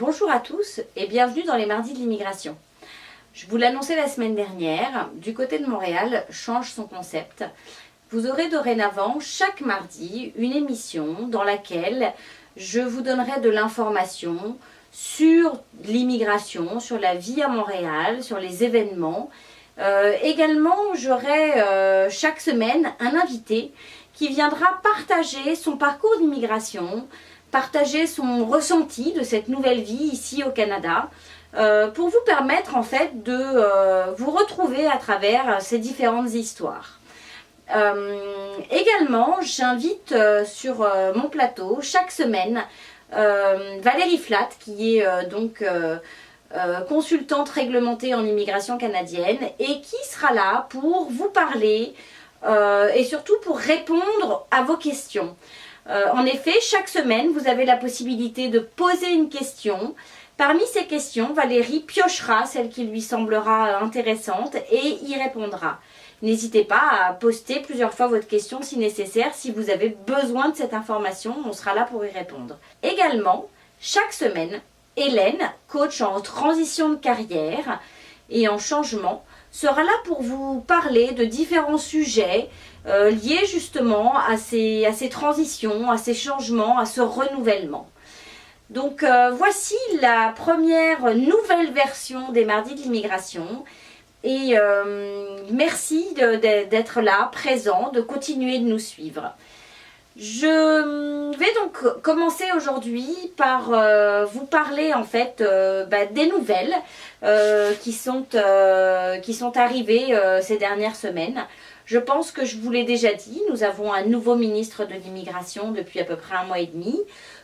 Bonjour à tous et bienvenue dans les Mardis de l'immigration. Je vous l'annonçais la semaine dernière, du côté de Montréal change son concept. Vous aurez dorénavant chaque mardi une émission dans laquelle je vous donnerai de l'information sur l'immigration, sur la vie à Montréal, sur les événements. Également, j'aurai chaque semaine un invité qui viendra partager son parcours d'immigration, partager son ressenti de cette nouvelle vie ici au Canada, pour vous permettre en fait de vous retrouver à travers ces différentes histoires. Également, j'invite sur mon plateau chaque semaine Valérie Flatt, qui est consultante réglementée en immigration canadienne et qui sera là pour vous parler et surtout pour répondre à vos questions. En effet, chaque semaine, vous avez la possibilité de poser une question. Parmi ces questions, Valérie piochera celle qui lui semblera intéressante et y répondra. N'hésitez pas à poster plusieurs fois votre question si nécessaire. Si vous avez besoin de cette information, on sera là pour y répondre. Également, chaque semaine, Hélène, coach en transition de carrière et en changement, sera là pour vous parler de différents sujets liés justement à ces transitions, à ces changements, à ce renouvellement. Donc voici la première nouvelle version des Mardis de l'immigration. Et merci d'être là, présent, de continuer de nous suivre. Je vais donc commencer aujourd'hui par vous parler en fait des nouvelles qui sont arrivées ces dernières semaines. Je pense que je vous l'ai déjà dit, nous avons un nouveau ministre de l'immigration depuis à peu près 1 mois et demi.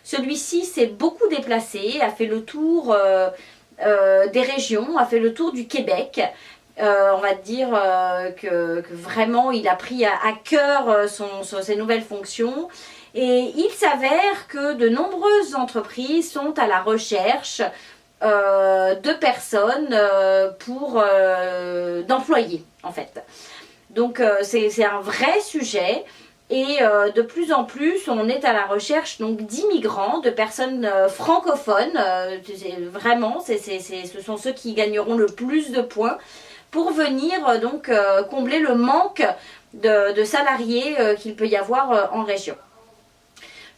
Celui-ci s'est beaucoup déplacé, a fait le tour des régions, a fait le tour du Québec. On va dire que vraiment il a pris à cœur ses nouvelles fonctions et il s'avère que de nombreuses entreprises sont à la recherche de personnes d'employés en fait. Donc c'est un vrai sujet et de plus en plus on est à la recherche donc d'immigrants, de personnes francophones. Vraiment ce sont ceux qui gagneront le plus de points pour venir donc combler le manque de salariés qu'il peut y avoir en région.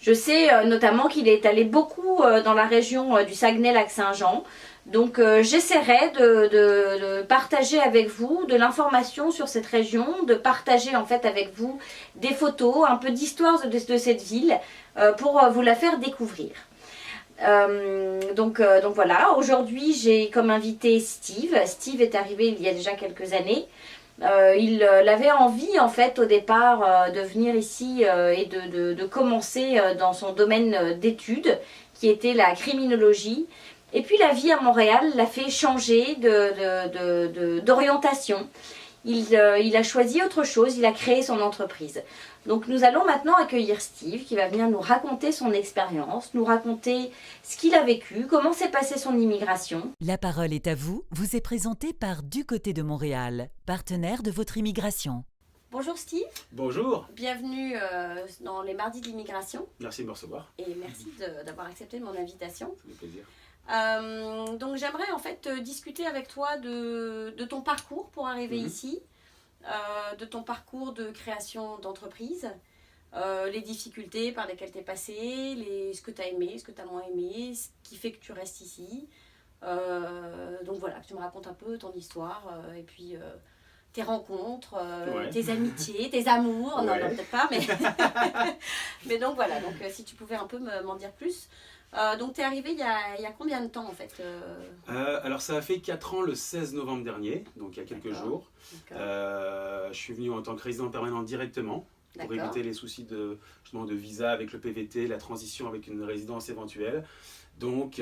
Je sais notamment qu'il est allé beaucoup dans la région du Saguenay-Lac-Saint-Jean. Donc j'essaierai de partager avec vous de l'information sur cette région, de partager en fait avec vous des photos, un peu d'histoire de cette ville pour vous la faire découvrir. Donc voilà, aujourd'hui j'ai comme invité Steve. Steve est arrivé il y a déjà quelques années. Il avait envie en fait au départ de venir ici et de commencer dans son domaine d'études qui était la criminologie. Et puis la vie à Montréal l'a fait changer d'orientation. Il a choisi autre chose, il a créé son entreprise. Donc nous allons maintenant accueillir Steve qui va venir nous raconter son expérience, nous raconter ce qu'il a vécu, comment s'est passée son immigration. La parole est à vous, vous est présentée par Du Côté de Montréal, partenaire de votre immigration. Bonjour Steve. Bonjour. Bienvenue dans les Mardis de l'immigration. Merci de me recevoir. Et merci d'avoir accepté mon invitation. Ça fait plaisir. Donc j'aimerais en fait discuter avec toi de ton parcours pour arriver ici, de ton parcours de création d'entreprise, les difficultés par lesquelles tu es passé, ce que tu as aimé, ce que tu as moins aimé, ce qui fait que tu restes ici. Donc voilà, que tu me racontes un peu ton histoire et puis tes rencontres, tes amitiés, tes amours, non peut-être pas, mais, mais donc voilà, donc si tu pouvais un peu m'en dire plus. Donc tu es arrivé il y a combien de temps en fait Alors ça a fait 4 ans le 16 novembre dernier, donc il y a quelques jours. Je suis venu en tant que résident permanent directement pour éviter les soucis justement de visa avec le PVT, la transition avec une résidence éventuelle. Donc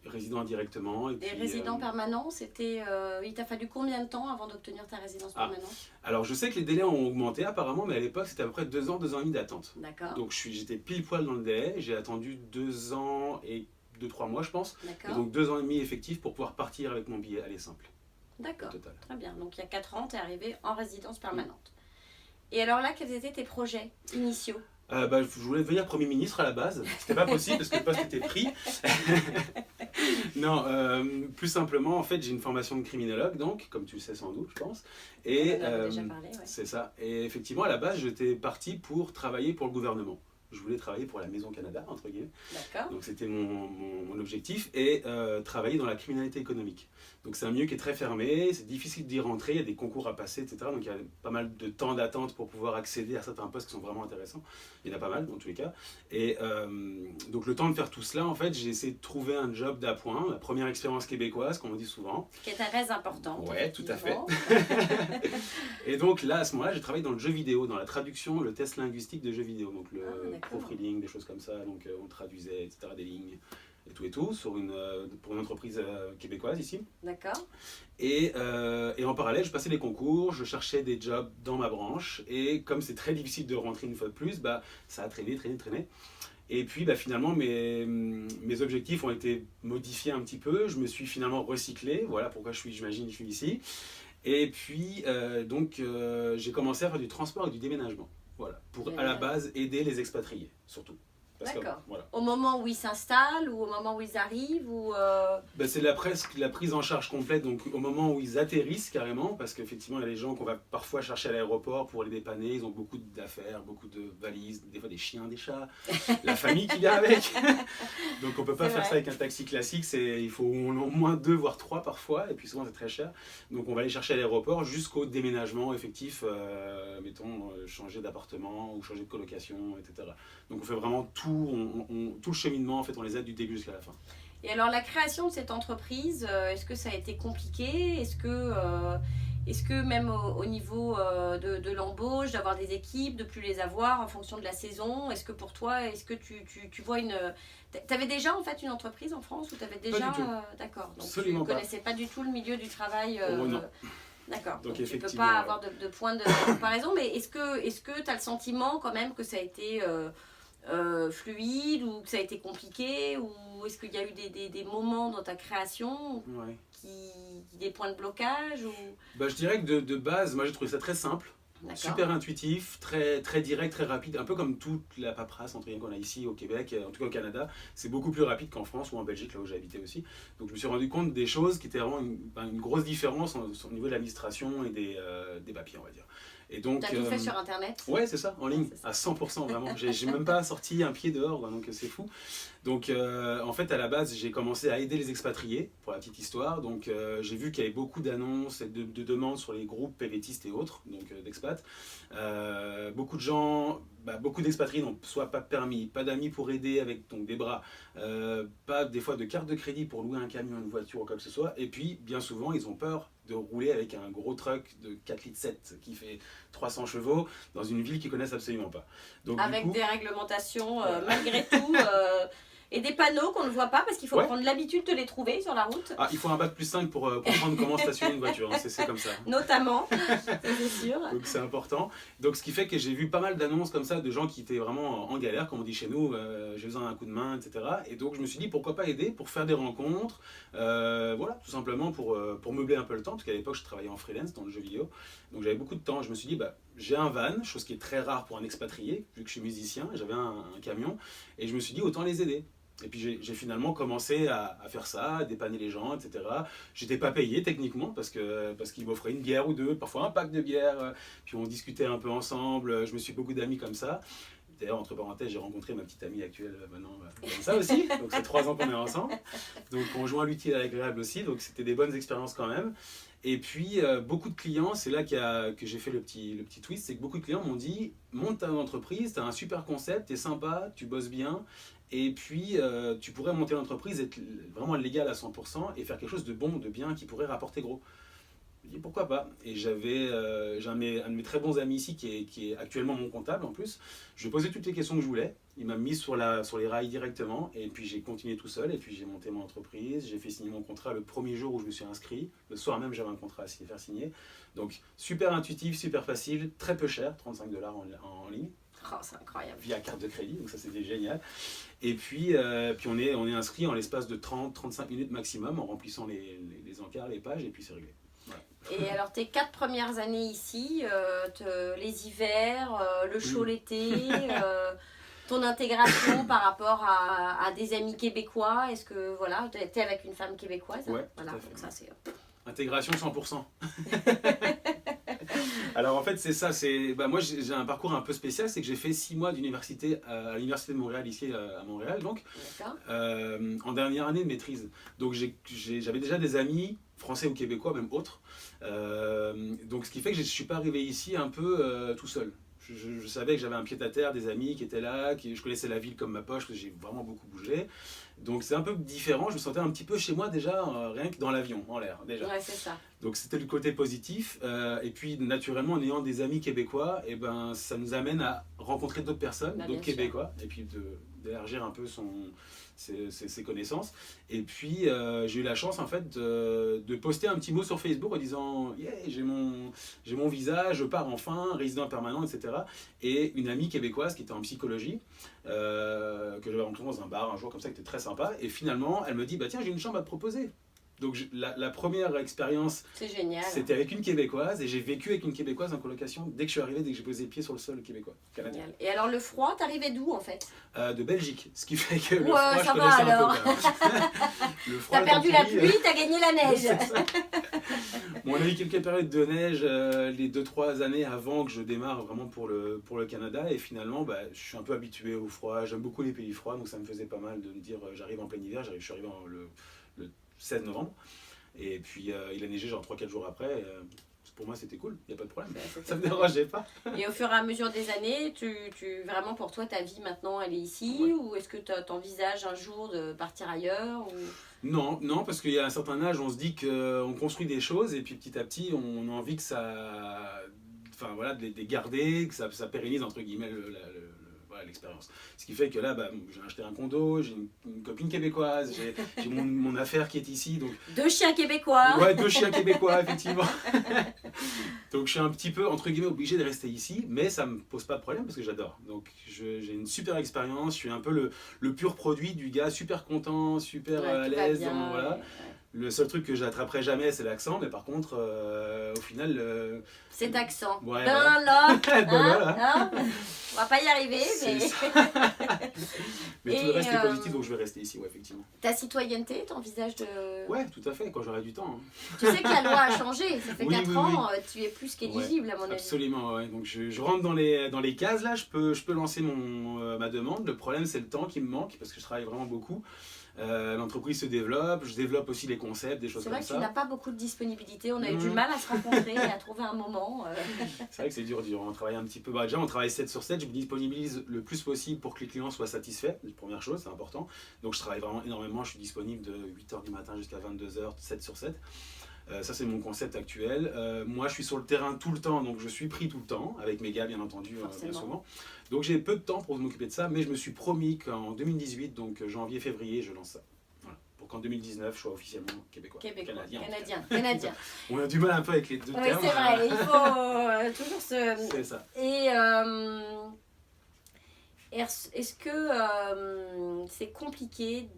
résident directement. Et puis, résident permanent, il t'a fallu combien de temps avant d'obtenir ta résidence permanente? Alors je sais que les délais ont augmenté apparemment, mais à l'époque c'était à peu près 2 ans, 2 ans et demi d'attente. D'accord. Donc j'étais pile poil dans le délai, j'ai attendu 2 ans et 2-3 mois je pense. D'accord. Et donc 2 ans et demi effectifs pour pouvoir partir avec mon billet aller simple. D'accord, très bien. Donc il y a 4 ans, tu es arrivé en résidence permanente. Et alors là, quels étaient tes projets initiaux? Je voulais devenir Premier ministre à la base. C'était pas possible parce que le poste était pris. Non, plus simplement, en fait, j'ai une formation de criminologue, donc, comme tu le sais sans doute, je pense. Et On en avait déjà parlé, ouais. c'est ça. Et effectivement, à la base, j'étais parti pour travailler pour le gouvernement. Je voulais travailler pour la Maison Canada, entre guillemets. D'accord. Donc c'était mon objectif. Et travailler dans la criminalité économique. Donc c'est un milieu qui est très fermé, c'est difficile d'y rentrer, il y a des concours à passer, etc. Donc il y a pas mal de temps d'attente pour pouvoir accéder à certains postes qui sont vraiment intéressants. Il y en a pas mal, dans tous les cas. Et donc le temps de faire tout cela, en fait, j'ai essayé de trouver un job d'appoint, la première expérience québécoise, comme on dit souvent. Qui est très importante. Ouais, tout à fait. Et donc là, à ce moment-là, j'ai travaillé dans le jeu vidéo, dans la traduction, le test linguistique de jeux vidéo. Donc le profiling, des choses comme ça. Donc on traduisait, etc., des lignes et tout, pour une entreprise québécoise ici. D'accord. Et en parallèle, je passais les concours, je cherchais des jobs dans ma branche. Et comme c'est très difficile de rentrer une fois de plus, ça a traîné. Et puis finalement, mes objectifs ont été modifiés un petit peu. Je me suis finalement recyclé. Voilà pourquoi j'imagine, je suis ici. Et puis, j'ai commencé à faire du transport et du déménagement. Voilà, pour à la base aider les expatriés, surtout. D'accord. Voilà. Au moment où ils s'installent ou au moment où ils arrivent ou c'est presque la prise en charge complète, donc au moment où ils atterrissent carrément, parce qu'effectivement il y a des gens qu'on va parfois chercher à l'aéroport pour les dépanner, ils ont beaucoup d'affaires, beaucoup de valises, des fois des chiens, des chats, la famille qui vient avec. Donc on peut pas faire ça avec un taxi classique, il faut au moins 2 voire 3 parfois, et puis souvent c'est très cher. Donc on va les chercher à l'aéroport jusqu'au déménagement effectif, mettons changer d'appartement ou changer de colocation, etc. Donc on fait vraiment tout le cheminement, en fait, on les aide du début jusqu'à la fin. Et alors la création de cette entreprise, est-ce que ça a été compliqué? Est-ce que même au niveau de l'embauche, d'avoir des équipes, de plus les avoir en fonction de la saison, est-ce que pour toi, est-ce que tu vois tu avais déjà en fait une entreprise en France ou tu avais déjà... Pas du tout. D'accord, donc absolument tu ne connaissais pas du tout le milieu du travail non. D'accord, donc tu ne peux pas avoir de point de comparaison, mais est-ce que tu as le sentiment quand même que ça a été... fluide ou que ça a été compliqué ou est-ce qu'il y a eu des moments dans ta création des points de blocage ou... Je dirais que de base, moi j'ai trouvé ça très simple, super intuitif, très, très direct, très rapide, un peu comme toute la paperasse entre guillemets qu'on a ici au Québec, en tout cas au Canada, c'est beaucoup plus rapide qu'en France ou en Belgique là où j'ai habité aussi. Donc je me suis rendu compte des choses qui étaient vraiment une grosse différence au niveau de l'administration et des papiers, on va dire. Donc, tu as tout fait sur Internet? Ouais, c'est ça, en ligne, à 100% vraiment. J'ai même pas sorti un pied dehors, donc c'est fou. Donc en fait, à la base, j'ai commencé à aider les expatriés, pour la petite histoire. Donc j'ai vu qu'il y avait beaucoup d'annonces et de demandes sur les groupes PVTistes et autres, donc d'expats. Beaucoup de gens, beaucoup d'expatriés n'ont soit pas de permis, pas d'amis pour aider avec donc, des bras, pas des fois de carte de crédit pour louer un camion, une voiture ou quoi que ce soit. Et puis, bien souvent, ils ont peur de rouler avec un gros truck de 4,7 litres qui fait 300 chevaux dans une ville qu'ils connaissent absolument pas. Donc, avec des réglementations malgré tout et des panneaux qu'on ne voit pas parce qu'il faut prendre l'habitude de les trouver sur la route. Il faut un bac+5 pour comprendre comment stationner une voiture, hein, c'est comme ça. Notamment, c'est sûr. Donc c'est important. Donc ce qui fait que j'ai vu pas mal d'annonces comme ça de gens qui étaient vraiment en galère, comme on dit chez nous, j'ai besoin d'un coup de main, etc. Et donc je me suis dit pourquoi pas aider pour faire des rencontres, voilà, tout simplement pour meubler un peu le temps, parce qu'à l'époque je travaillais en freelance dans le jeu vidéo, donc j'avais beaucoup de temps. Je me suis dit j'ai un van, chose qui est très rare pour un expatrié, vu que je suis musicien, j'avais un camion, et je me suis dit autant les aider. Et puis j'ai finalement commencé à faire ça, à dépanner les gens, etc. J'étais pas payé techniquement parce qu'ils m'offraient une bière ou deux, parfois un pack de bière, puis on discutait un peu ensemble, je me suis beaucoup d'amis comme ça. D'ailleurs, entre parenthèses, j'ai rencontré ma petite amie actuelle maintenant, comme ça aussi, donc c'est 3 ans qu'on est ensemble. Donc on joint l'utile à l'agréable aussi, donc c'était des bonnes expériences quand même. Et puis beaucoup de clients, c'est là que j'ai fait le petit twist, c'est que beaucoup de clients m'ont dit monte ta entreprise, tu as un super concept, tu es sympa, tu bosses bien, et puis tu pourrais monter l'entreprise, être vraiment légal à 100% et faire quelque chose de bon, de bien, qui pourrait rapporter gros. Je me dis pourquoi pas. Et j'ai un de mes très bons amis ici qui est actuellement mon comptable en plus. Je lui ai posé toutes les questions que je voulais. Il m'a mis sur les rails directement. Et puis j'ai continué tout seul. Et puis j'ai monté mon entreprise. J'ai fait signer mon contrat le premier jour où je me suis inscrit. Le soir même, j'avais un contrat à faire signer. Donc super intuitif, super facile, très peu cher, $35 en ligne. Oh, c'est incroyable. Via carte de crédit, donc ça c'était génial. Et puis on est inscrit en l'espace de 30-35 minutes maximum en remplissant les encarts, les pages, et puis c'est réglé. Voilà. Et alors tes 4 premières années ici, les hivers, le chaud l'été, ton intégration par rapport à des amis québécois? Est-ce que voilà, tu es avec une femme québécoise? Ouais, voilà, tout à fait. donc ça c'est... Intégration 100%. Alors en fait c'est ça, moi j'ai un parcours un peu spécial, c'est que j'ai fait 6 mois d'université à l'université de Montréal, ici à Montréal, donc en dernière année de maîtrise. Donc j'avais déjà des amis, français ou québécois, même autres. Donc ce qui fait que je ne suis pas arrivé ici un peu tout seul. Je savais que j'avais un pied-à-terre, des amis qui étaient là, je connaissais la ville comme ma poche, parce que j'ai vraiment beaucoup bougé. Donc c'est un peu différent, je me sentais un petit peu chez moi déjà, rien que dans l'avion, en l'air déjà. Ouais, c'est ça. Donc c'était le côté positif. Et puis naturellement, en ayant des amis québécois, et ben, ça nous amène à rencontrer d'autres personnes, d'autres québécois, et puis d'élargir un peu ses connaissances. Et puis j'ai eu la chance en fait de poster un petit mot sur Facebook en disant yeah, j'ai mon visa, je pars enfin, résident permanent, etc. Et une amie québécoise qui était en psychologie, que j'avais rencontrée dans un bar un jour comme ça, qui était très sympa, et finalement elle me dit bah tiens, j'ai une chambre à te proposer. Donc la première expérience, c'était avec une Québécoise, et j'ai vécu avec une Québécoise en colocation dès que je suis arrivé, dès que j'ai posé les pieds sur le sol québécois, canadien. Génial. Et alors le froid, t'arrivais d'où en fait? De Belgique, ce qui fait que le froid, je connaissais un peu. Le froid, t'as perdu la pluie, t'as gagné la neige. Bon, on a eu quelques périodes de neige les 2-3 années avant que je démarre vraiment pour le Canada, et finalement bah, je suis un peu habitué au froid, j'aime beaucoup les pays froids, donc ça me faisait pas mal de me dire j'arrive en plein hiver, je suis arrivé le 16 novembre, et puis il a neigé genre 3-4 jours après, pour moi c'était cool, il n'y a pas de problème, ça me dérangeait pas. Et au fur et à mesure des années, vraiment pour toi ta vie maintenant elle est ici, ou est-ce que tu envisages un jour de partir ailleurs ou... Non, parce qu'il y a un certain âge, on se dit qu'on construit des choses, et puis petit à petit on a envie que ça... Enfin voilà, de les garder, que ça pérennise entre guillemets l'expérience. Ce qui fait que là, bah, j'ai acheté un condo, j'ai une copine québécoise, j'ai mon affaire qui est ici. Donc... 2 chiens québécois. Ouais, 2 chiens québécois, effectivement. Donc je suis un petit peu, entre guillemets, obligé de rester ici, mais ça me pose pas de problème parce que j'adore. Donc j'ai une super expérience, je suis un peu le pur produit du gars super content, super à l'aise. Voilà. Le seul truc que j'attraperai jamais, c'est l'accent, mais par contre, au final... Cet accent. Ouais, voilà. Voilà. On va pas y arriver, mais... mais tout le reste est positif, donc je vais rester ici, ouais, effectivement. Ta citoyenneté, t'envisages de... Ouais, tout à fait, quand j'aurai du temps. Hein. Tu sais que la loi a changé, ça fait 4 ans, tu es plus qu'éligible à mon avis. Absolument, ouais. Donc je rentre dans les cases, là, je peux lancer ma demande. Le problème, c'est le temps qui me manque, parce que je travaille vraiment beaucoup. L'entreprise se développe, je développe aussi les concepts, des choses comme ça. C'est vrai que tu n'as pas beaucoup de disponibilité, on a eu du mal à se rencontrer et à trouver un moment. C'est vrai que c'est dur, on travaille un petit peu. Bah, déjà on travaille 7 sur 7, je me disponibilise le plus possible pour que les clients soient satisfaits, première chose, c'est important. Donc je travaille vraiment énormément, je suis disponible de 8h du matin jusqu'à 22h, 7 sur 7. Ça c'est mon concept actuel. Moi je suis sur le terrain tout le temps, donc je suis pris tout le temps, avec mes gars bien entendu, bien souvent. Donc j'ai peu de temps pour m'occuper de ça, mais je me suis promis qu'en 2018, donc janvier-février, je lance ça. Voilà. Pour qu'en 2019, je sois officiellement québécois. Canadien. On a du mal un peu avec les deux termes. Oui, c'est vrai, il faut toujours se... C'est ça. Et est-ce que c'est compliqué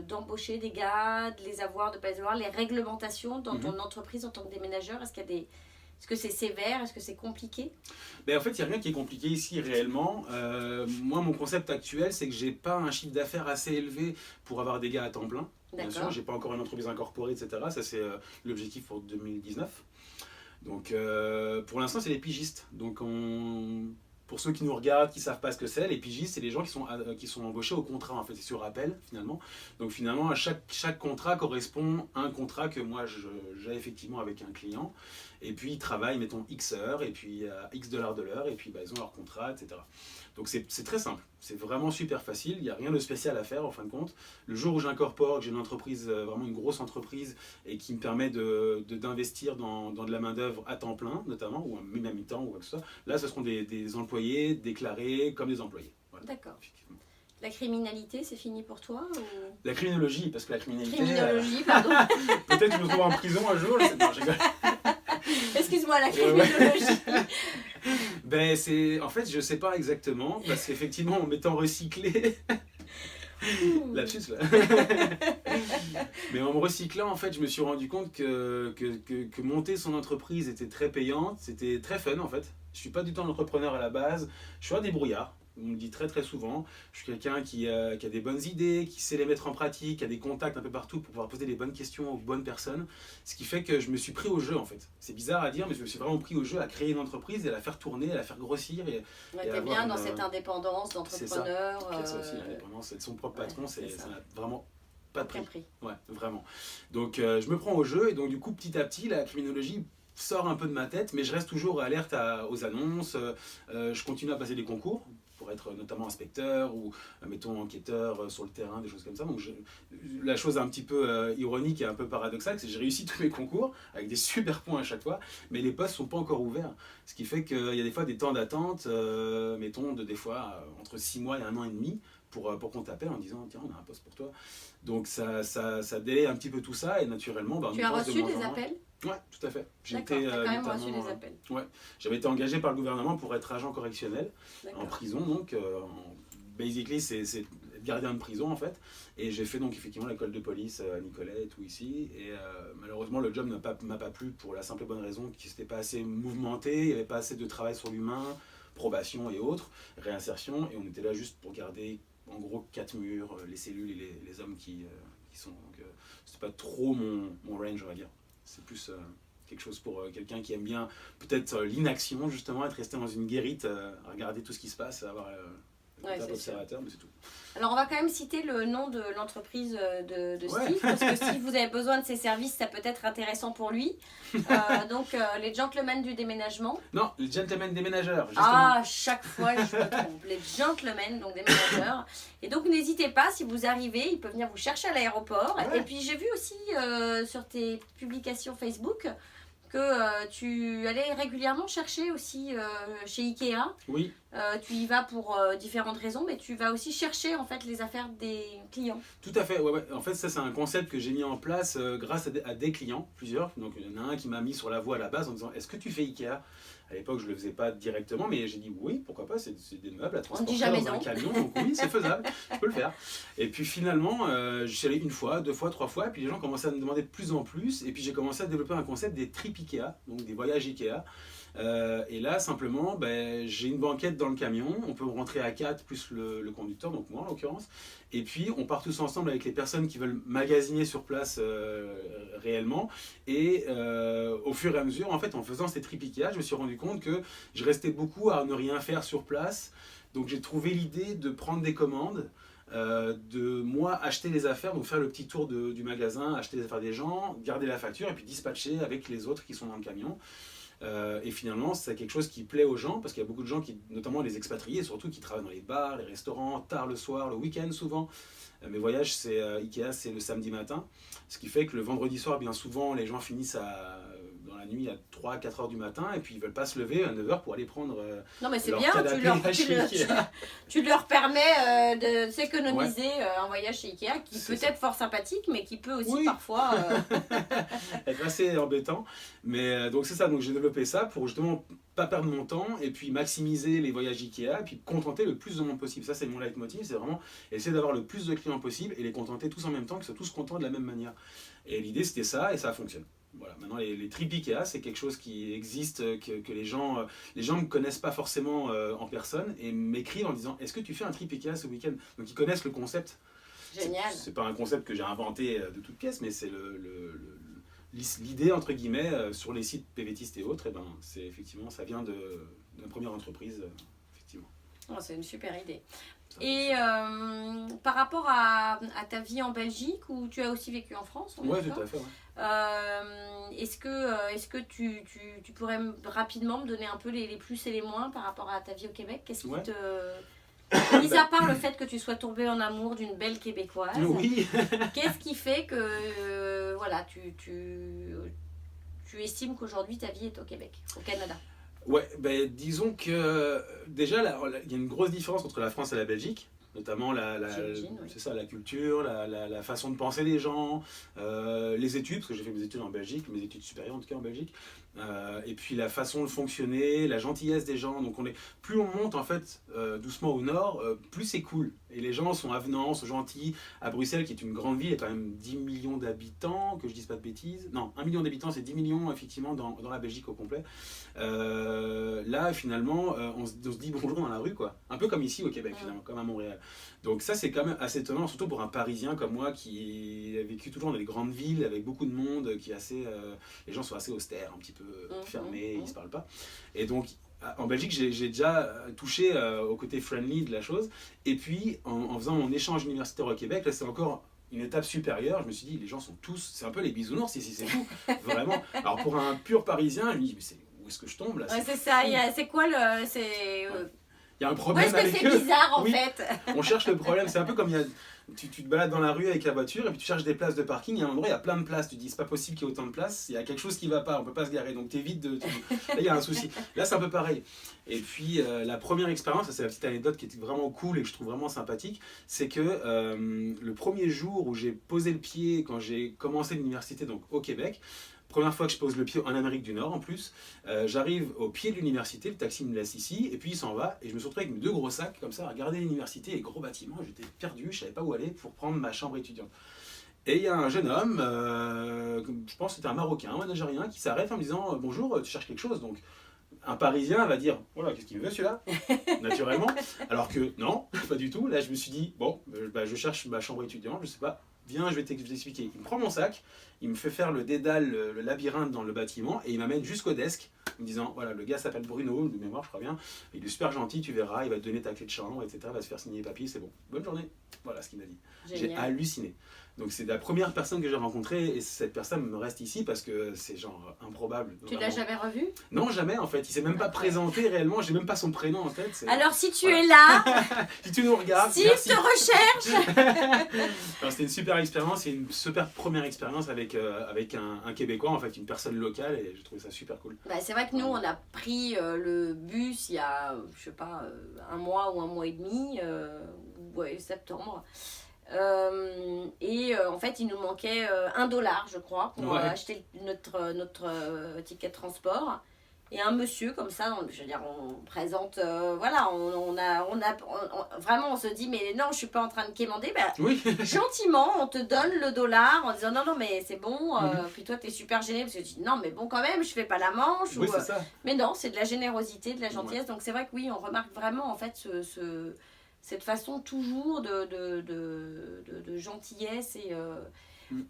d'embaucher des gars, de les avoir, de ne pas les avoir, les réglementations dans ton entreprise en tant que déménageur, est-ce que c'est sévère, est-ce que c'est compliqué? Ben en fait, il n'y a rien qui est compliqué ici réellement. Moi, mon concept actuel, c'est que j'ai pas un chiffre d'affaires assez élevé pour avoir des gars à temps plein. Bien sûr, j'ai pas encore une entreprise incorporée, etc. Ça, c'est l'objectif pour 2019. Donc, pour l'instant, c'est les pigistes. Donc, pour ceux qui nous regardent, qui ne savent pas ce que c'est, les pigistes, c'est les gens qui sont embauchés au contrat, en fait, c'est sur appel, finalement. Donc finalement, chaque contrat correspond à un contrat que moi, j'ai effectivement avec un client. Et puis, ils travaillent, mettons, X heures, et puis X dollars de l'heure, et puis bah, ils ont leur contrat, etc. Donc c'est très simple, c'est vraiment super facile, il n'y a rien de spécial à faire en fin de compte. Le jour où j'incorpore, que j'ai une entreprise, vraiment une grosse entreprise, et qui me permet d'investir dans de la main d'œuvre à temps plein, notamment, ou même à mi-temps, ou quoi que ce soit, là ce seront des employés déclarés comme des employés. Voilà. D'accord. La criminalité, c'est fini pour toi ou... La criminologie, parce que la criminalité... Criminologie, pardon. Peut-être que je me trouve en prison un jour, non, je rigole. Excuse-moi, la criminologie. Ben en fait, je sais pas exactement, parce qu'effectivement, en m'étant recyclé... Lapsus, là. Mais en me recyclant, en fait, je me suis rendu compte que monter son entreprise était très payante, c'était très fun, en fait. Je suis pas du tout un entrepreneur à la base, je suis un débrouillard. on me le dit très très souvent, je suis quelqu'un qui a des bonnes idées, qui sait les mettre en pratique, qui a des contacts un peu partout pour pouvoir poser les bonnes questions aux bonnes personnes, ce qui fait que je me suis pris au jeu en fait. C'est bizarre à dire, mais je me suis vraiment pris au jeu à créer une entreprise et à la faire tourner, à la faire grossir. Ouais, t'es bien dans cette indépendance d'entrepreneur. C'est ça aussi, l'indépendance, être son propre patron, ça n'a vraiment pas de prix. Ouais, vraiment. Donc je me prends au jeu et donc du coup petit à petit la criminologie sort un peu de ma tête, mais je reste toujours alerte aux annonces. Je continue à passer des concours pour être notamment inspecteur ou mettons enquêteur sur le terrain, des choses comme ça. Donc la chose un petit peu ironique et un peu paradoxale, c'est que j'ai réussi tous mes concours avec des super points à chaque fois, mais les postes sont pas encore ouverts. Ce qui fait qu'il y a des fois des temps d'attente, mettons des fois entre 6 mois et 1 an et demi, pour qu'on t'appelle en disant tiens on a un poste pour toi. Donc ça délaye un petit peu tout ça et naturellement... Tu as reçu des appels ? Ouais, tout à fait. D'accord, tu as quand même reçu des appels. Ouais, j'avais été engagé par le gouvernement pour être agent correctionnel en prison, donc basically c'est être gardien de prison en fait. Et j'ai fait donc effectivement l'école de police à Nicolette ou ici. Et malheureusement le job m'a pas plu pour la simple et bonne raison que c'était pas assez mouvementé, il n'y avait pas assez de travail sur l'humain, probation et autres, réinsertion. Et on était là juste pour garder en gros 4 murs, les cellules et les hommes qui sont... Donc c'était pas trop mon range on va dire. C'est plus quelque chose pour quelqu'un qui aime bien peut-être l'inaction, justement, être resté dans une guérite, à regarder tout ce qui se passe, avoir observateur, mais c'est tout. Alors on va quand même citer le nom de l'entreprise de Steve, parce que si vous avez besoin de ses services, ça peut être intéressant pour lui. Donc les gentlemen du déménagement. Non, les gentlemen déménageurs, justement. Ah, chaque fois je me trompe. Les gentlemen, donc déménageurs. Et donc n'hésitez pas, si vous arrivez, il peut venir vous chercher à l'aéroport. Et puis j'ai vu aussi sur tes publications Facebook que tu allais régulièrement chercher aussi chez Ikea. Oui. Tu y vas pour différentes raisons, mais tu vas aussi chercher en fait les affaires des clients. Tout à fait, ouais. En fait ça c'est un concept que j'ai mis en place grâce à des clients, plusieurs. Donc il y en a un qui m'a mis sur la voie à la base en disant est-ce que tu fais Ikea ? À l'époque je le faisais pas directement, mais j'ai dit oui, pourquoi pas, c'est des meubles à transporter dans un camion, donc oui c'est faisable, je peux le faire. Et puis finalement je suis allé 1 fois, 2 fois, 3 fois, et puis les gens commençaient à me demander de plus en plus, et puis j'ai commencé à développer un concept des trips Ikea, donc des voyages Ikea. Et là simplement j'ai une banquette dans le camion, on peut rentrer à 4 plus le conducteur, donc moi en l'occurrence, et puis on part tous ensemble avec les personnes qui veulent magasiner sur place réellement, et au fur et à mesure en fait en faisant ces trips Ikea je me suis rendu compte que je restais beaucoup à ne rien faire sur place, donc j'ai trouvé l'idée de prendre des commandes, de moi acheter les affaires, donc faire le petit tour du magasin, acheter les affaires des gens, garder la facture et puis dispatcher avec les autres qui sont dans le camion. Et finalement c'est quelque chose qui plaît aux gens parce qu'il y a beaucoup de gens notamment les expatriés surtout, qui travaillent dans les bars, les restaurants, tard le soir, le week-end souvent. Mes voyages Ikea c'est le samedi matin, ce qui fait que le vendredi soir bien souvent les gens finissent dans la nuit à 3-4 heures du matin et puis ils veulent pas se lever à 9 heures pour aller prendre non mais c'est bien, tu leur permets de s'économiser un voyage chez Ikea qui peut être fort sympathique mais qui peut aussi parfois être assez embêtant, mais donc c'est ça, donc j'ai développé ça pour justement pas perdre mon temps et puis maximiser les voyages Ikea et puis contenter le plus de monde possible. Ça c'est mon leitmotiv, c'est vraiment essayer d'avoir le plus de clients possible et les contenter tous en même temps, qu'ils soient tous contents de la même manière. Et l'idée c'était ça et ça fonctionne. Voilà, maintenant les trips Ikea c'est quelque chose qui existe, que les gens ne connaissent pas forcément en personne et m'écrivent en disant est-ce que tu fais un trip Ikea ce week-end? Donc ils connaissent le concept. Génial. C'est pas un concept que j'ai inventé de toutes pièces, mais c'est l'idée entre guillemets sur les sites PVTistes et autres, et ben c'est effectivement ça vient d'une première entreprise effectivement. Oh, c'est une super idée. Et par rapport à ta vie en Belgique où tu as aussi vécu en France, ouais, tout à fait. Ouais. Est-ce que tu pourrais rapidement me donner un peu les plus et les moins par rapport à ta vie au Québec? Qu'est-ce qui mis à part le fait que tu sois tombé en amour d'une belle Québécoise, oui. Qu'est-ce qui fait que voilà, tu estimes qu'aujourd'hui ta vie est au Québec, au Canada? Ouais, disons que déjà il y a une grosse différence entre la France et la Belgique, notamment c'est ça, la culture, la façon de penser des gens, les études, parce que j'ai fait mes études en Belgique, mes études supérieures en tout cas en Belgique, et puis la façon de fonctionner, la gentillesse des gens. Donc plus on monte en fait doucement au nord, plus c'est cool. Et les gens sont avenants, sont gentils. À Bruxelles, qui est une grande ville, il y a quand même 10 millions d'habitants, que je dise pas de bêtises. Non, 1 million d'habitants, c'est 10 millions effectivement dans la Belgique au complet. Là, finalement, on se dit bonjour dans la rue, quoi. Un peu comme ici au Québec, finalement, comme à Montréal. Donc ça, c'est quand même assez étonnant, surtout pour un Parisien comme moi qui a vécu toujours dans des grandes villes avec beaucoup de monde, qui est assez, les gens sont assez austères, un petit peu fermés, ils se parlent pas. Et donc, en Belgique, j'ai déjà touché au côté friendly de la chose. Et puis, en faisant mon échange universitaire au Québec, là, c'est encore une étape supérieure. Je me suis dit, les gens sont tous, c'est un peu les bisounours ici, c'est fou, vraiment. Alors, pour un pur Parisien, je me dis, mais où est-ce que je tombe là? C'est ça, c'est quoi le... Il y a un problème avec eux. Où est-ce que c'est bizarre en fait? On cherche le problème, c'est un peu comme tu te balades dans la rue avec la voiture et puis tu cherches des places de parking, et à un endroit il y a plein de places, tu te dis c'est pas possible qu'il y ait autant de places, il y a quelque chose qui va pas, on peut pas se garer, donc t'évites de... Là il y a un souci, là c'est un peu pareil. Et puis la première expérience, ça c'est la petite anecdote qui était vraiment cool et que je trouve vraiment sympathique, c'est que le premier jour où j'ai posé le pied, quand j'ai commencé l'université donc au Québec, première fois que je pose le pied en Amérique du Nord en plus, j'arrive au pied de l'université, le taxi me laisse ici, et puis il s'en va, et je me suis retrouvé avec mes 2 gros sacs, comme ça, à regarder l'université, les gros bâtiments, j'étais perdu, je savais pas où aller pour prendre ma chambre étudiante. Et il y a un jeune homme, je pense que c'était un Marocain, un Algérien, qui s'arrête en me disant « Bonjour, tu cherches quelque chose ?» Donc un Parisien va dire « Voilà, qu'est-ce qu'il me veut celui-là ?» Naturellement. Alors que non, pas du tout. Là, je me suis dit « Bon, je cherche ma chambre étudiante, je sais pas. » Viens, je vais t'expliquer. Il me prend mon sac, il me fait faire le dédale, le labyrinthe dans le bâtiment, et il m'amène jusqu'au desk, en me disant, voilà, le gars s'appelle Bruno, de mémoire je crois bien, il est super gentil, tu verras, il va te donner ta clé de chambre, etc., il va se faire signer les papiers, c'est bon. Bonne journée. Voilà ce qu'il m'a dit. J'ai halluciné. Donc c'est la première personne que j'ai rencontrée, et cette personne me reste ici parce que c'est genre improbable. Tu l'as jamais revu? Non, jamais en fait. Il s'est même pas présenté réellement, j'ai même pas son prénom en tête. Alors si tu es là, si tu nous regardes, s'il te recherche. C'était une super expérience, c'est une super première expérience avec un Québécois, en fait, une personne locale, et j'ai trouvé ça super cool. C'est vrai que nous, on a pris le bus il y a, je sais pas, 1 mois ou 1 mois et demi, septembre. En fait il nous manquait $1 je crois pour acheter notre ticket de transport, et un monsieur comme ça, je veux dire, on présente, voilà, vraiment on se dit mais non, je suis pas en train de quémander, gentiment on te donne le dollar en disant non mais c'est bon, puis toi t'es super gêné parce que tu dis non mais bon quand même je fais pas la manche, c'est ça. Mais non, c'est de la générosité, de la gentillesse, donc c'est vrai que oui, on remarque vraiment en fait cette façon toujours de gentillesse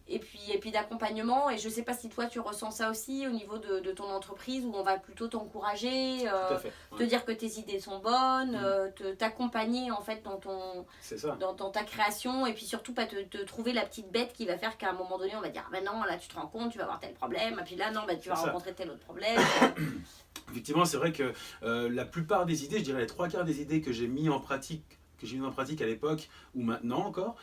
et puis d'accompagnement. Et je ne sais pas si toi tu ressens ça aussi au niveau de ton entreprise, où on va plutôt t'encourager, te dire que tes idées sont bonnes, t'accompagner en fait dans ta création, et puis surtout pas te trouver la petite bête qui va faire qu'à un moment donné on va dire non, là tu te rends compte, tu vas avoir tel problème, et puis là non, tu vas rencontrer tel autre problème. Effectivement, c'est vrai que la plupart des idées, je dirais les 3/4 des idées que j'ai mis en pratique à l'époque ou maintenant encore,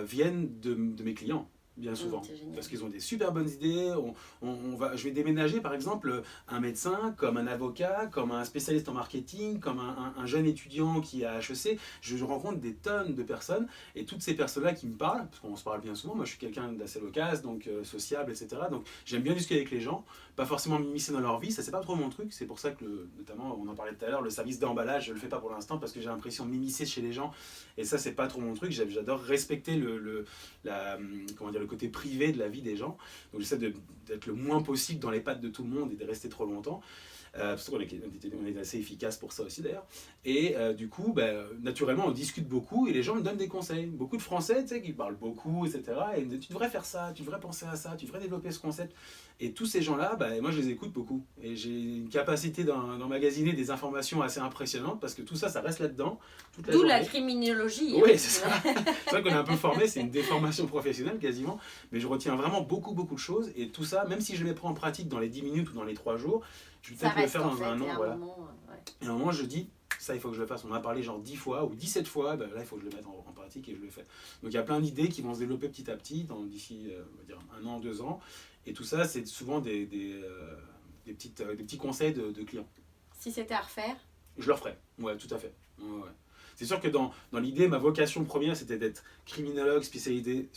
viennent de mes clients. Bien souvent, parce qu'ils ont des super bonnes idées. Je vais déménager par exemple un médecin, comme un avocat, comme un spécialiste en marketing, comme un jeune étudiant qui est à HEC. Je rencontre des tonnes de personnes, et toutes ces personnes-là qui me parlent, parce qu'on se parle bien souvent, moi je suis quelqu'un d'assez loquace, donc sociable, etc. Donc j'aime bien discuter avec les gens, pas forcément m'immiscer dans leur vie, ça c'est pas trop mon truc. C'est pour ça que notamment, on en parlait tout à l'heure, le service d'emballage, je le fais pas pour l'instant parce que j'ai l'impression de m'immiscer chez les gens, et ça c'est pas trop mon truc. J'adore respecter le côté privé de la vie des gens, donc j'essaie d'être le moins possible dans les pattes de tout le monde et de rester trop longtemps. Parce qu'on est assez efficace pour ça aussi d'ailleurs. Et du coup, naturellement, on discute beaucoup et les gens me donnent des conseils. Beaucoup de Français, tu sais, qui parlent beaucoup, etc. Et ils me disent, tu devrais faire ça, tu devrais penser à ça, tu devrais développer ce concept. Et tous ces gens-là, moi je les écoute beaucoup. Et j'ai une capacité d'emmagasiner des informations assez impressionnantes, parce que tout ça, ça reste là-dedans. D'où la criminologie. Oui, c'est ça. C'est vrai qu'on est un peu formé, c'est une déformation professionnelle quasiment. Mais je retiens vraiment beaucoup de choses. Et tout ça, même si je les prends en pratique dans les 10 minutes ou dans les 3 jours, je vais peut-être le faire dans un an. Voilà. Et à un moment, je dis, ça il faut que je le fasse. On en a parlé genre 10 fois ou 17 fois, là il faut que je le mette en pratique, et je le fais. Donc il y a plein d'idées qui vont se développer petit à petit d'ici on va dire 1 an, 2 ans. Et tout ça, c'est souvent des petits conseils de clients. Si c'était à refaire? Je le referais, ouais, tout à fait. Ouais. C'est sûr que dans l'idée, ma vocation première, c'était d'être criminologue spécialisé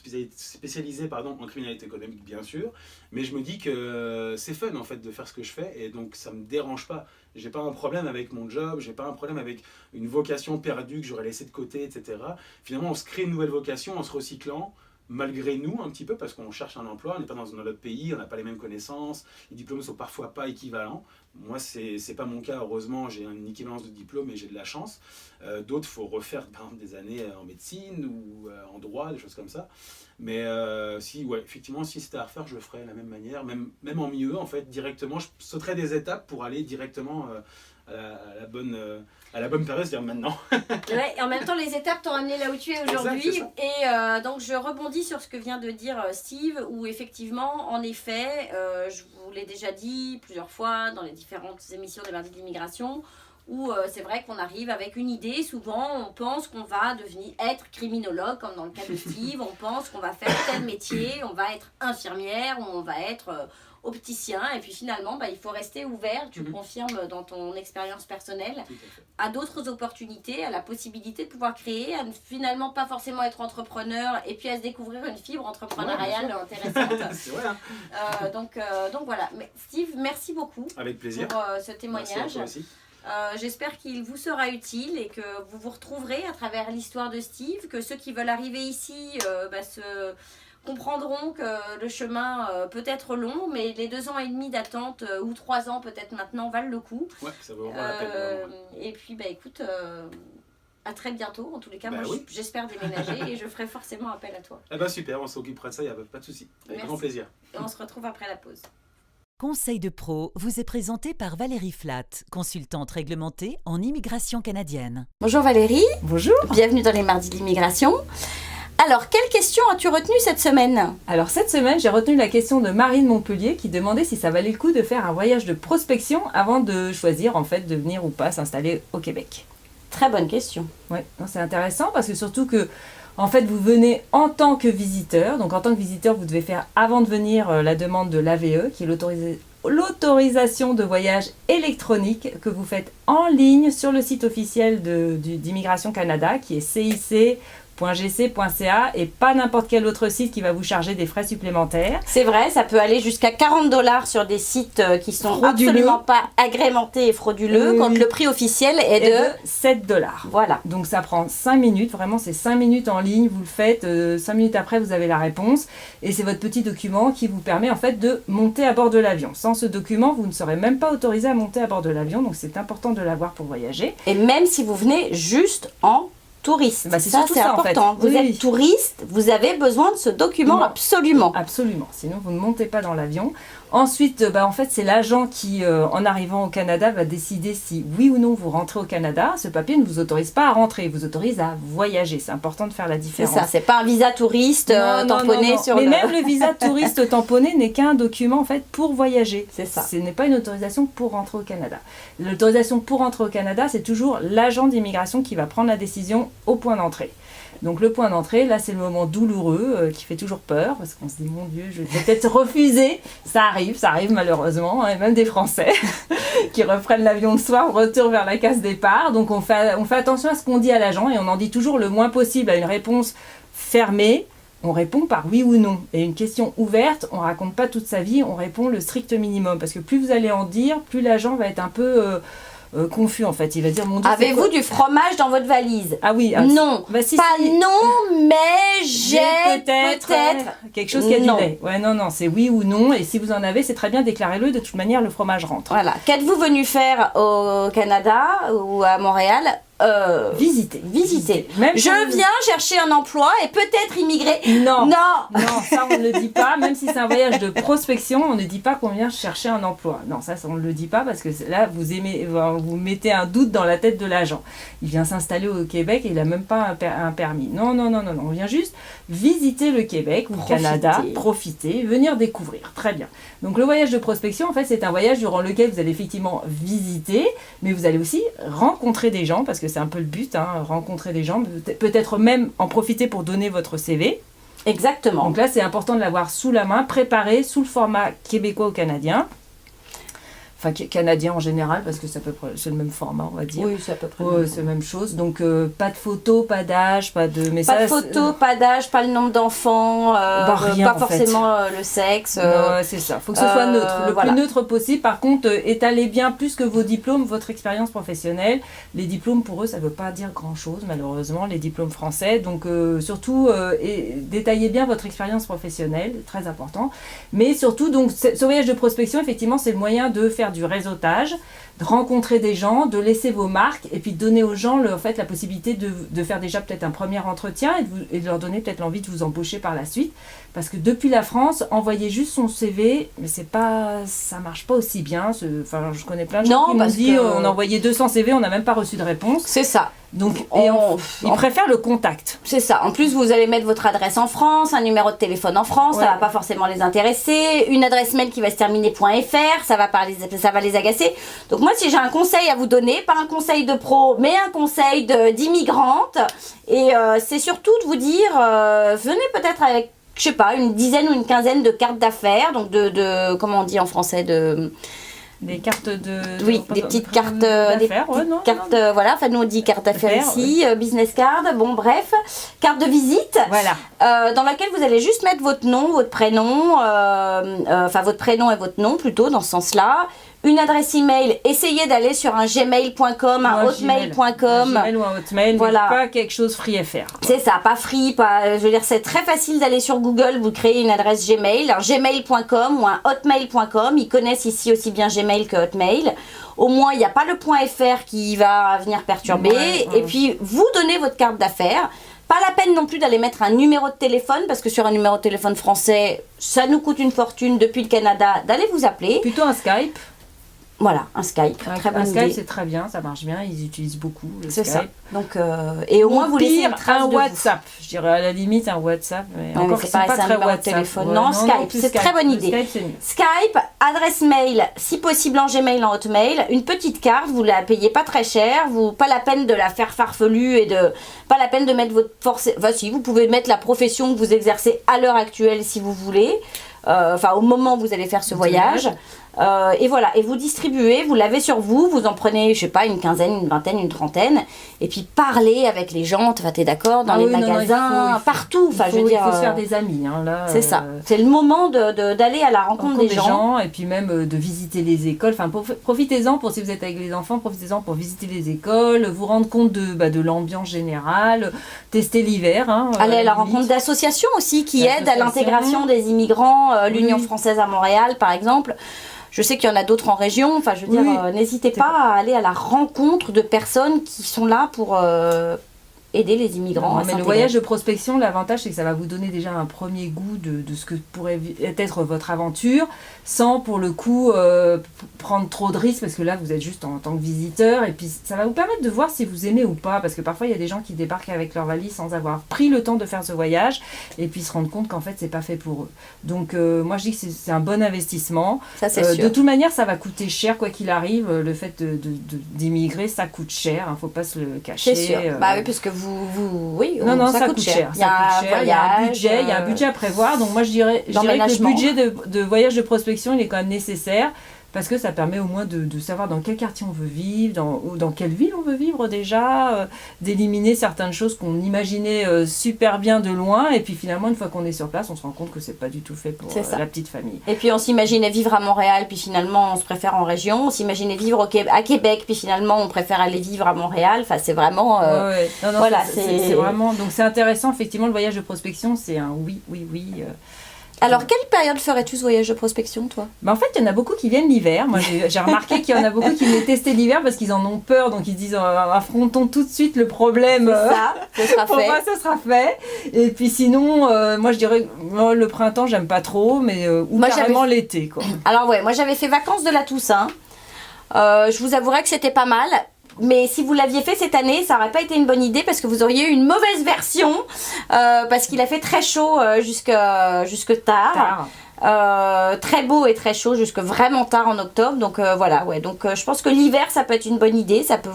en criminalité économique, bien sûr. Mais je me dis que c'est fun, en fait, de faire ce que je fais. Et donc, ça ne me dérange pas. J'ai pas un problème avec mon job, j'ai pas un problème avec une vocation perdue que j'aurais laissée de côté, etc. Finalement, on se crée une nouvelle vocation en se recyclant, malgré nous un petit peu, parce qu'on cherche un emploi, on n'est pas dans un autre pays, on n'a pas les mêmes connaissances, les diplômes ne sont parfois pas équivalents. Moi, c'est pas mon cas, heureusement, j'ai une équivalence de diplôme et j'ai de la chance. D'autres, il faut refaire par exemple, des années en médecine ou en droit, des choses comme ça. Mais effectivement, si c'était à refaire, je le ferais de la même manière, même en mieux, en fait, directement. Je sauterais des étapes pour aller directement à la bonne période, c'est-à-dire maintenant. Ouais, et en même temps, les étapes t'ont amené là où tu es aujourd'hui. Exact, Et donc, je rebondis sur ce que vient de dire Steve, où effectivement, en effet, je vous l'ai déjà dit plusieurs fois dans les différentes émissions des Mardis de l'immigration, où c'est vrai qu'on arrive avec une idée. Souvent, on pense qu'on va être criminologue, comme dans le cas de Steve. On pense qu'on va faire tel métier, on va être infirmière, ou on va être opticien. Et puis finalement, il faut rester ouvert, tu le confirmes dans ton expérience personnelle, à d'autres opportunités, à la possibilité de pouvoir créer, à ne finalement pas forcément être entrepreneur, et puis à se découvrir une fibre entrepreneuriale intéressante. C'est vrai, hein. Donc voilà. Mais Steve, merci beaucoup. Avec plaisir. Pour ce témoignage. Merci à toi aussi. J'espère qu'il vous sera utile et que vous vous retrouverez à travers l'histoire de Steve, que ceux qui veulent arriver ici comprendront que le chemin peut être long, mais les 2 ans et demi d'attente, ou 3 ans peut-être maintenant, valent le coup. Ouais, ça vaut vraiment la peine. Et puis écoute, à très bientôt. En tous les cas, oui. j'espère déménager et je ferai forcément appel à toi. Super, on s'occupera de ça, il n'y a pas de souci. Avec grand plaisir. Et on se retrouve après la pause. Conseil de pro vous est présenté par Valérie Flatt, consultante réglementée en immigration canadienne. Bonjour Valérie. Bonjour. Bienvenue dans les Mardis de l'immigration. Alors, quelle question as-tu retenue cette semaine ? Alors cette semaine, j'ai retenu la question de Marie de Montpellier qui demandait si ça valait le coup de faire un voyage de prospection avant de choisir en fait de venir ou pas s'installer au Québec. Très bonne question. Oui, c'est intéressant parce que surtout que en fait, vous venez en tant que visiteur. Donc, en tant que visiteur, vous devez faire, avant de venir, la demande de l'AVE, qui est l'autorisation de voyage électronique que vous faites en ligne sur le site officiel d'Immigration Canada, qui est cic.gc.ca et pas n'importe quel autre site qui va vous charger des frais supplémentaires. C'est vrai, ça peut aller jusqu'à 40$ sur des sites qui sont frauduleux. Absolument pas agrémentés et frauduleux, quand le prix officiel est de 7$. Voilà. Donc ça prend 5 minutes, vraiment c'est 5 minutes en ligne, vous le faites, 5 minutes après vous avez la réponse et c'est votre petit document qui vous permet en fait de monter à bord de l'avion. Sans ce document, vous ne serez même pas autorisé à monter à bord de l'avion, donc c'est important de l'avoir pour voyager. Et même si vous venez juste en touriste, c'est important. En fait. Vous êtes touriste, vous avez besoin de ce document absolument. Absolument, sinon vous ne montez pas dans l'avion. Ensuite, en fait, c'est l'agent qui, en arrivant au Canada, va décider si oui ou non vous rentrez au Canada. Ce papier ne vous autorise pas à rentrer, il vous autorise à voyager. C'est important de faire la différence. C'est ça, c'est pas un visa touriste tamponné sur Mais même le visa touriste tamponné n'est qu'un document en fait pour voyager. C'est ça. Ce n'est pas une autorisation pour rentrer au Canada. L'autorisation pour rentrer au Canada, c'est toujours l'agent d'immigration qui va prendre la décision au point d'entrée. Donc le point d'entrée, là c'est le moment douloureux qui fait toujours peur parce qu'on se dit mon Dieu, je vais peut-être refuser. Ça arrive malheureusement, et même des Français qui reprennent l'avion le soir, retour vers la case départ. Donc on fait attention à ce qu'on dit à l'agent et on en dit toujours le moins possible à une réponse fermée. On répond par oui ou non. Et une question ouverte, on raconte pas toute sa vie, on répond le strict minimum. Parce que plus vous allez en dire, plus l'agent va être un peu confus en fait. Il va dire mon Dieu. Avez-vous du fromage dans votre valise ? Ah oui. Non. Si, pas non, mais j'ai peut-être quelque chose qui a du lait. Ouais, non, c'est oui ou non. Et si vous en avez, c'est très bien, déclarez-le. De toute manière, le fromage rentre. Voilà. Qu'êtes-vous venu faire au Canada ou à Montréal ? Visiter. Même je viens chercher un emploi et peut-être immigrer. Non, ça on ne le dit pas. Même si c'est un voyage de prospection, on ne dit pas qu'on vient chercher un emploi. Non, ça on ne le dit pas parce que là vous mettez un doute dans la tête de l'agent. Il vient s'installer au Québec et il n'a même pas un permis. Non. On vient juste visiter le Québec ou le Canada, profiter, venir découvrir. Très bien. Donc le voyage de prospection, en fait, c'est un voyage durant lequel vous allez effectivement visiter, mais vous allez aussi rencontrer des gens parce que c'est un peu le but, rencontrer des gens, peut-être même en profiter pour donner votre CV. Exactement. Donc là, c'est important de l'avoir sous la main, préparé sous le format québécois ou canadien. enfin canadien en général, parce que c'est le même format, on va dire. Oui, c'est à peu près. C'est la même chose. Donc pas de photos, pas d'âge, pas de Pas de photos, pas d'âge, pas le nombre d'enfants, rien, pas forcément le sexe. Non, c'est ça. Il faut que ce soit neutre, le plus neutre possible. Par contre, étalez bien plus que vos diplômes, votre expérience professionnelle. Les diplômes, pour eux, ça ne veut pas dire grand-chose, malheureusement, les diplômes français. Donc surtout, détaillez bien votre expérience professionnelle, très important. Mais surtout, donc, ce voyage de prospection, effectivement, c'est le moyen de faire du réseautage, de rencontrer des gens, de laisser vos marques et puis de donner aux gens en fait, la possibilité de faire déjà peut-être un premier entretien et de leur donner peut-être l'envie de vous embaucher par la suite. Parce que depuis la France, envoyer juste son CV, mais ça marche pas aussi bien. Enfin, je connais plein de gens qui m'ont dit on a envoyé 200 CV, on n'a même pas reçu de réponse. C'est ça. Donc, ils préfèrent le contact. C'est ça. En plus, vous allez mettre votre adresse en France, un numéro de téléphone en France, ça va pas forcément les intéresser. Une adresse mail qui va se terminer .fr, ça va les agacer. Donc moi, si j'ai un conseil à vous donner, pas un conseil de pro, mais un conseil d'immigrante, et c'est surtout de vous dire, venez peut-être avec, je sais pas, une dizaine ou une quinzaine de cartes d'affaires, donc comment on dit en français, des cartes de... Oui, des petites cartes d'affaires, voilà, enfin nous on dit carte d'affaires ici, business card, bon bref, carte de visite, voilà. dans laquelle vous allez juste mettre votre nom, votre prénom, enfin votre prénom et votre nom plutôt dans ce sens-là. Une adresse email, essayez d'aller sur un gmail.com, un hotmail.com. Un Gmail ou un hotmail, voilà. Mais pas quelque chose FreeFR. C'est ça, pas free, je veux dire, c'est très facile d'aller sur Google, vous créez une adresse Gmail, un gmail.com ou un hotmail.com. Ils connaissent ici aussi bien Gmail que Hotmail. Au moins, il n'y a pas le .fr qui va venir perturber. Et puis, vous donnez votre carte d'affaires. Pas la peine non plus d'aller mettre un numéro de téléphone, parce que sur un numéro de téléphone français, ça nous coûte une fortune depuis le Canada d'aller vous appeler. Plutôt un Skype. Voilà, un Skype. Très bonne idée. Skype, c'est très bien, ça marche bien, ils utilisent beaucoup le Skype. Ça. Donc, et au moins, vous laissez une trace un de WhatsApp. Je dirais à la limite un WhatsApp. Mais encore, c'est pas très WhatsApp. Téléphone. Non, Skype, c'est très bonne idée. Skype, adresse mail, si possible en Gmail, en Hotmail, une petite carte, vous la payez pas très cher, pas la peine de la faire farfelue et pas la peine de mettre votre force. Enfin, si, vous pouvez mettre la profession que vous exercez à l'heure actuelle si vous voulez. Enfin, au moment où vous allez faire ce voyage. Et voilà, et vous distribuez, vous l'avez sur vous, vous en prenez, je sais pas, une quinzaine, une vingtaine, une trentaine, et puis parlez avec les gens, enfin, t'es d'accord, dans les magasins, il faut, partout, enfin, je veux dire... Il faut se faire des amis, hein, là. C'est ça, c'est le moment d'aller à la rencontre des gens. Et puis même de visiter les écoles, enfin, profitez-en, si vous êtes avec les enfants, profitez-en pour visiter les écoles, vous rendre compte de l'ambiance générale, tester l'hiver. Hein, aller à la rencontre d'associations aussi, qui aident à l'intégration des immigrants, l'Union française à Montréal, par exemple. Je sais qu'il y en a d'autres en région, enfin je veux dire, n'hésitez pas à aller à la rencontre de personnes qui sont là pour aider les immigrants à s'intégrer. Le voyage de prospection, l'avantage c'est que ça va vous donner déjà un premier goût de ce que pourrait être votre aventure, sans pour le coup prendre trop de risques, parce que là vous êtes juste en tant que visiteur, et puis ça va vous permettre de voir si vous aimez ou pas, parce que parfois il y a des gens qui débarquent avec leur valise sans avoir pris le temps de faire ce voyage, et puis se rendent compte qu'en fait c'est pas fait pour eux. Donc moi je dis que c'est un bon investissement. Ça, c'est sûr. De toute manière ça va coûter cher quoi qu'il arrive, le fait d'immigrer ça coûte cher, faut pas se le cacher. C'est sûr, bah oui, parce que oui, ça coûte cher. Il y a un budget à prévoir. Donc moi je dirais que le budget de voyage de prospection il est quand même nécessaire, parce que ça permet au moins de savoir dans quel quartier on veut vivre, dans quelle ville on veut vivre déjà, d'éliminer certaines choses qu'on imaginait super bien de loin, et puis finalement une fois qu'on est sur place on se rend compte que c'est pas du tout fait pour la petite famille. Et puis on s'imaginait vivre à Montréal, puis finalement on se préfère en région, on s'imaginait vivre à Québec, puis finalement on préfère aller vivre à Montréal, enfin c'est vraiment... voilà, c'est vraiment... Donc c'est intéressant, effectivement le voyage de prospection c'est un oui. Alors, quelle période ferais-tu ce voyage de prospection, toi ? En fait, il y en a beaucoup qui viennent l'hiver. Moi, j'ai remarqué qu'il y en a beaucoup qui venaient tester l'hiver parce qu'ils en ont peur. Donc, ils disent affrontons tout de suite le problème. C'est ça, ça sera fait. Pour moi, ça sera fait. Et puis sinon, moi, je dirais le printemps, j'aime pas trop, mais ou carrément l'été, quoi. Alors, moi, j'avais fait vacances de la Toussaint. Je vous avouerai que c'était pas mal. Mais si vous l'aviez fait cette année, ça n'aurait pas été une bonne idée, parce que vous auriez eu une mauvaise version, parce qu'il a fait très chaud jusque tard. Très beau et très chaud jusque vraiment tard en octobre. Donc voilà, donc je pense que l'hiver ça peut être une bonne idée, ça peut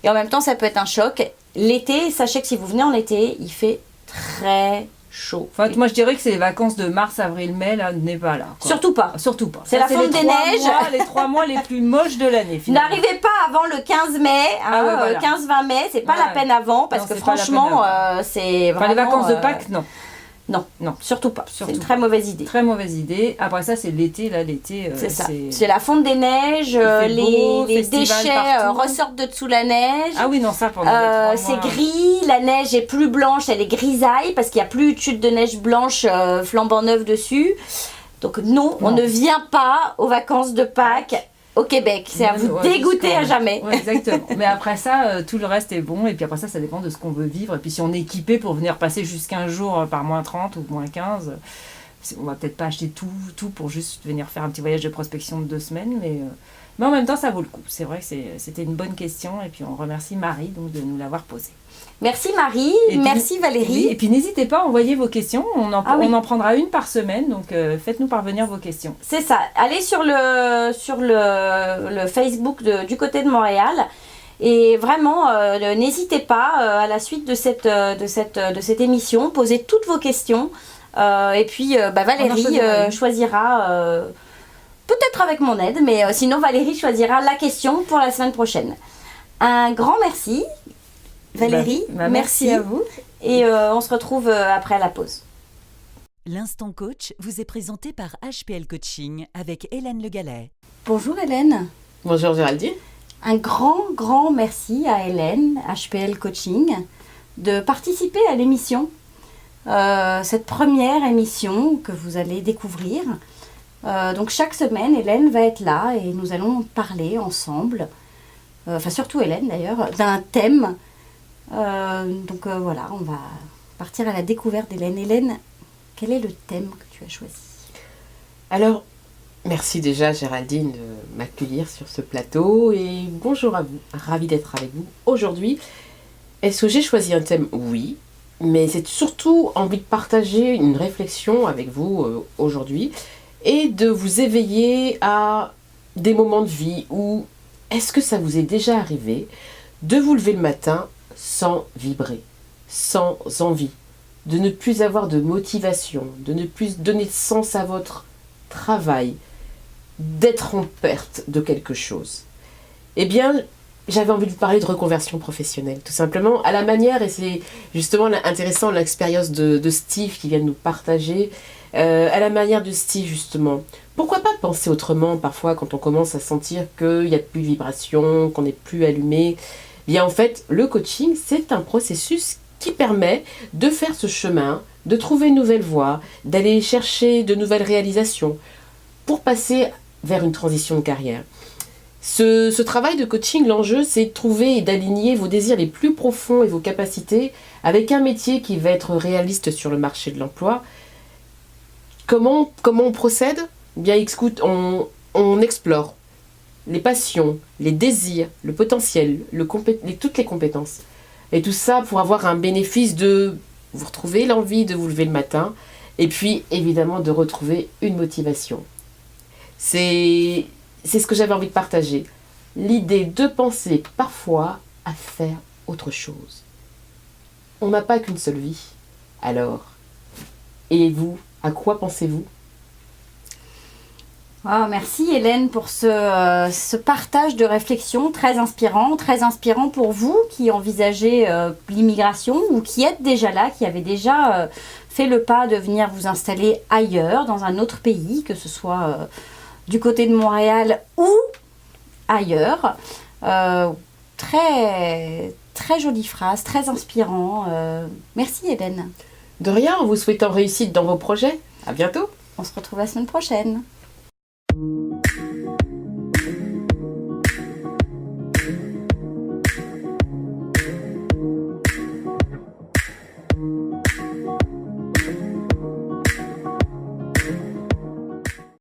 et en même temps ça peut être un choc. L'été, sachez que si vous venez en été, il fait très chaud. Enfin, moi je dirais que c'est les vacances de mars, avril, mai, là, n'est pas là. Quoi. Surtout pas. Surtout pas. C'est la fonte des neiges. Les 3 mois les plus moches de l'année, finalement. N'arrivez pas avant le 15 mai, Ah ouais, voilà. 15-20 mai, c'est pas la peine avant, parce Non, que c'est pas la franchement, peine c'est Enfin, vraiment... les vacances de Pâques, non. Non, surtout pas. Surtout C'est une très mauvaise idée. Très mauvaise idée. Après ça, c'est l'été, là, l'été... C'est ça. C'est la fonte des neiges, fait beau, les festival déchets partout. ressortent de dessous la neige. Ah oui, non, ça, pendant les 3 mois... C'est gris, la neige est plus blanche, elle est grisaille parce qu'il n'y a plus de chute de neige blanche flambant neuve dessus. Donc non, on ne vient pas aux vacances de Pâques au Québec. C'est à vous dégoûter à jamais. Ouais, exactement. Mais après ça, tout le reste est bon. Et puis après ça, ça dépend de ce qu'on veut vivre. Et puis si on est équipé pour venir passer juste 15 jours par moins 30 ou moins 15, on va peut-être pas acheter tout pour juste venir faire un petit voyage de prospection de 2 semaines. Mais en même temps, ça vaut le coup. C'est vrai que c'était une bonne question. Et puis on remercie Marie donc, de nous l'avoir posée. Merci Marie, merci Valérie. Et puis n'hésitez pas à envoyer vos questions. On en prendra une par semaine. Donc faites-nous parvenir vos questions. C'est ça. Allez sur le Facebook du côté de Montréal. Et vraiment, n'hésitez pas à la suite de cette émission, posez toutes vos questions. Et puis Valérie choisira, peut-être avec mon aide, mais sinon Valérie choisira la question pour la semaine prochaine. Un grand merci. Valérie, merci à vous. Et on se retrouve après la pause. L'instant coach vous est présenté par HPL Coaching avec Hélène Le Gallet. Bonjour Hélène. Bonjour Géraldine. Un grand merci à Hélène, HPL Coaching, de participer à l'émission. Cette première émission que vous allez découvrir. Donc chaque semaine, Hélène va être là et nous allons parler ensemble, surtout Hélène d'ailleurs, d'un thème. Voilà, on va partir à la découverte d'Hélène. Hélène, quel est le thème que tu as choisi ? Alors, merci déjà Géraldine de m'accueillir sur ce plateau et bonjour à vous, ravie d'être avec vous aujourd'hui. Est-ce que j'ai choisi un thème ? Oui, mais c'est surtout envie de partager une réflexion avec vous aujourd'hui et de vous éveiller à des moments de vie où est-ce que ça vous est déjà arrivé de vous lever le matin sans vibrer, sans envie, de ne plus avoir de motivation, de ne plus donner de sens à votre travail, d'être en perte de quelque chose. Eh bien, j'avais envie de parler de reconversion professionnelle, tout simplement, à la manière, et c'est justement intéressant l'expérience de Steve qui vient de nous partager, à la manière de Steve justement. Pourquoi pas penser autrement parfois quand on commence à sentir qu'il n'y a plus de vibration, qu'on n'est plus allumé ? Bien en fait, le coaching, c'est un processus qui permet de faire ce chemin, de trouver une nouvelle voie, d'aller chercher de nouvelles réalisations pour passer vers une transition de carrière. Ce travail de coaching, l'enjeu, c'est de trouver et d'aligner vos désirs les plus profonds et vos capacités avec un métier qui va être réaliste sur le marché de l'emploi. Comment on procède ? Bien, écoute, on explore les passions, les désirs, le potentiel, toutes les compétences. Et tout ça pour avoir un bénéfice de vous retrouver l'envie de vous lever le matin et puis évidemment de retrouver une motivation. C'est ce que j'avais envie de partager. L'idée de penser parfois à faire autre chose. On n'a pas qu'une seule vie. Alors, et vous, à quoi pensez-vous ? Oh, merci Hélène pour ce partage de réflexion très inspirant pour vous qui envisagez l'immigration ou qui êtes déjà là, qui avez déjà fait le pas de venir vous installer ailleurs, dans un autre pays, que ce soit du côté de Montréal ou ailleurs. Très, très jolie phrase, très inspirant. Merci Hélène. De rien, en vous souhaitant réussite dans vos projets. À bientôt. On se retrouve la semaine prochaine.